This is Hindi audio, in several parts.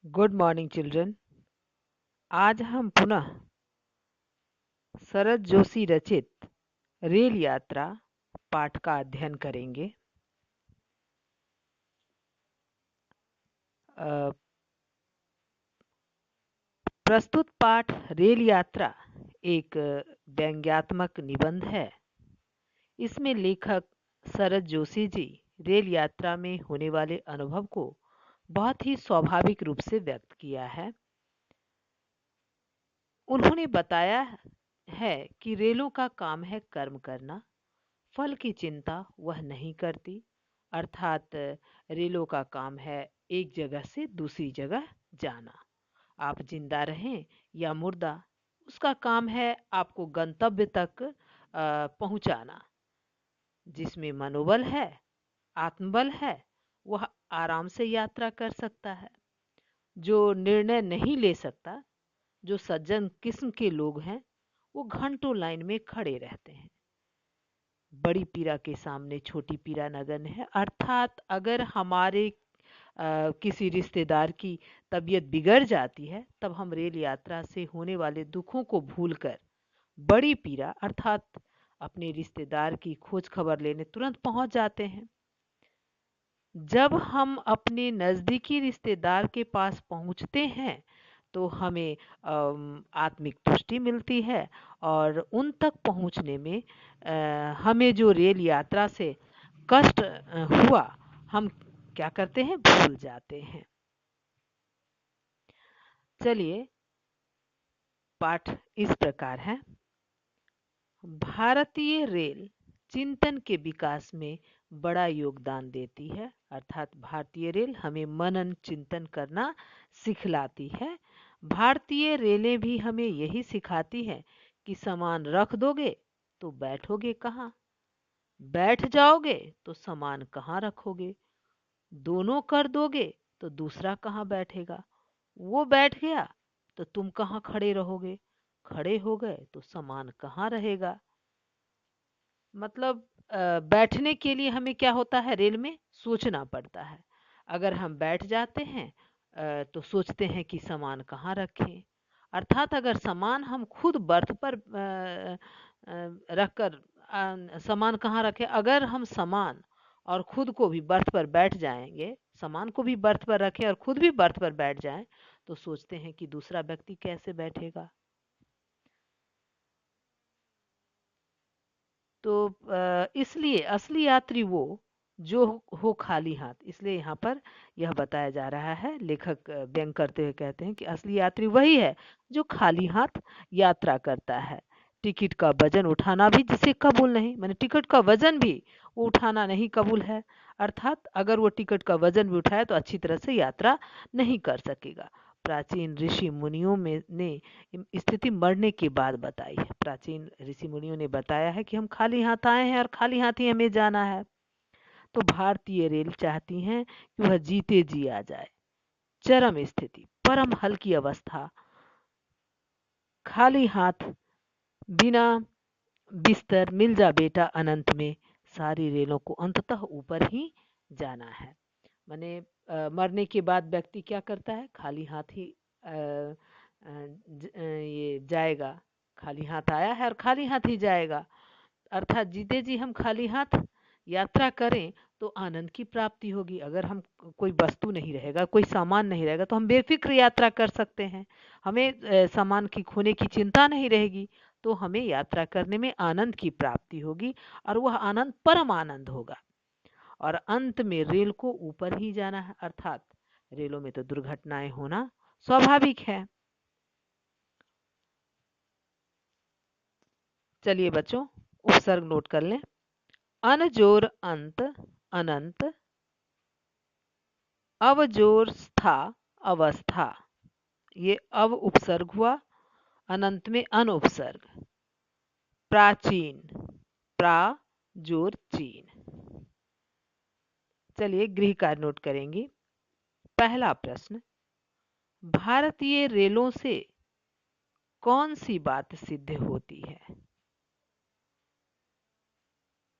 Good morning children. आज हम पुनः शरद जोशी रचित रेल यात्रा पाठ का अध्ययन करेंगे। प्रस्तुत पाठ रेल यात्रा एक व्यंग्यात्मक निबंध है। इसमें लेखक शरद जोशी जी रेल यात्रा में होने वाले अनुभव को बहुत ही स्वाभाविक रूप से व्यक्त किया है। उन्होंने बताया है कि रेलों का काम है कर्म करना, फल की चिंता वह नहीं करती। अर्थात रेलों का काम है एक जगह से दूसरी जगह जाना। आप जिंदा रहें या मुर्दा, उसका काम है आपको गंतव्य तक पहुंचाना। जिसमें मनोबल है, आत्मबल है, वह आराम से यात्रा कर सकता है। जो निर्णय नहीं ले सकता, जो सज्जन किस्म के लोग हैं, वो घंटों लाइन में खड़े रहते हैं। बड़ी पीरा के सामने छोटी पीरा नगण्य है। अर्थात अगर हमारे किसी रिश्तेदार की तबीयत बिगड़ जाती है, तब हम रेल यात्रा से होने वाले दुखों को भूलकर बड़ी पीरा अर्थात अपने रिश्तेदार की खोज खबर लेने तुरंत पहुंच जाते हैं। जब हम अपने नज़दीकी रिश्तेदार के पास पहुंचते हैं तो हमें आत्मिक तुष्टि मिलती है और उन तक पहुंचने में हमें जो रेल यात्रा से कष्ट हुआ, हम क्या करते हैं, भूल जाते हैं। चलिए, पाठ इस प्रकार है। भारतीय रेल चिंतन के विकास में बड़ा योगदान देती है। अर्थात भारतीय रेल हमें मनन चिंतन करना सिखलाती है। भारतीय रेलें भी हमें यही सिखाती हैं कि सामान रख दोगे तो बैठोगे कहाँ, बैठ जाओगे तो सामान कहाँ रखोगे, दोनों कर दोगे तो दूसरा कहाँ बैठेगा, वो बैठ गया तो तुम कहाँ खड़े रहोगे, खड़े हो गए तो सामान कहाँ रहेगा। मतलब बैठने के लिए हमें क्या होता है, रेल में सोचना पड़ता है। अगर हम बैठ जाते हैं तो सोचते हैं कि सामान कहाँ रखें। अर्थात अगर सामान हम खुद बर्थ पर रखकर सामान कहाँ रखें, अगर हम सामान और खुद को भी बर्थ पर बैठ जाएंगे, सामान को भी बर्थ पर रखें और खुद भी बर्थ पर बैठ जाएं, तो सोचते हैं कि दूसरा व्यक्ति कैसे बैठेगा। तो इसलिए असली यात्री वो जो हो खाली हाथ। इसलिए यहाँ पर यह बताया जा रहा है, लेखक व्यंग करते हुए कहते हैं कि असली यात्री वही है जो खाली हाथ यात्रा करता है। टिकट का वजन उठाना भी जिसे कबूल नहीं, मैंने टिकट का वजन भी वो उठाना नहीं कबूल है। अर्थात अगर वो टिकट का वजन भी उठाए तो अच्छी तरह से यात्रा नहीं कर सकेगा। प्राचीन ऋषि मुनियों में ने स्थिति मरने के बाद बताई है। प्राचीन ऋषि मुनियों ने बताया है कि हम खाली हाथ आए हैं और खाली हाथ ही हमें जाना है। तो भारतीय रेल चाहती हैं कि वह जीते जी आ जाए। चरम स्थिति, परम हल्की अवस्था, खाली हाथ, बिना बिस्तर, मिल जा बेटा अनंत में, सारी रेलों को अंततः ऊपर ही जाना है। माने मरने के बाद व्यक्ति क्या करता है, खाली हाथ ही ये जाएगा। खाली हाथ आया है और खाली हाथ ही जाएगा। अर्थात जीते जी हम खाली हाथ यात्रा करें तो आनंद की प्राप्ति होगी। अगर हम कोई वस्तु नहीं रहेगा, कोई सामान नहीं रहेगा, तो हम बेफिक्र यात्रा कर सकते हैं। हमें सामान की खोने की चिंता नहीं रहेगी, तो हमें यात्रा करने में आनंद की प्राप्ति होगी और वह आनंद परम आनंद होगा। और अंत में रेल को ऊपर ही जाना है। अर्थात रेलों में तो दुर्घटनाएं होना स्वाभाविक है। चलिए बच्चों, उपसर्ग नोट कर लें। अनजोर अंत अनंत, अवजोर स्था अवस्था, ये अव उपसर्ग हुआ, अनंत में अन उपसर्ग। प्राचीन, प्रा जोर चीन। चलिए गृह कार्य नोट करेंगे। पहला प्रश्न, भारतीय रेलों से कौन सी बात सिद्ध होती है।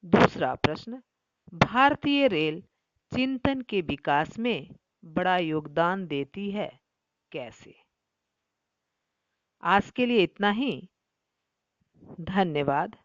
दूसरा प्रश्न, भारतीय रेल चिंतन के विकास में बड़ा योगदान देती है कैसे। आज के लिए इतना ही। धन्यवाद।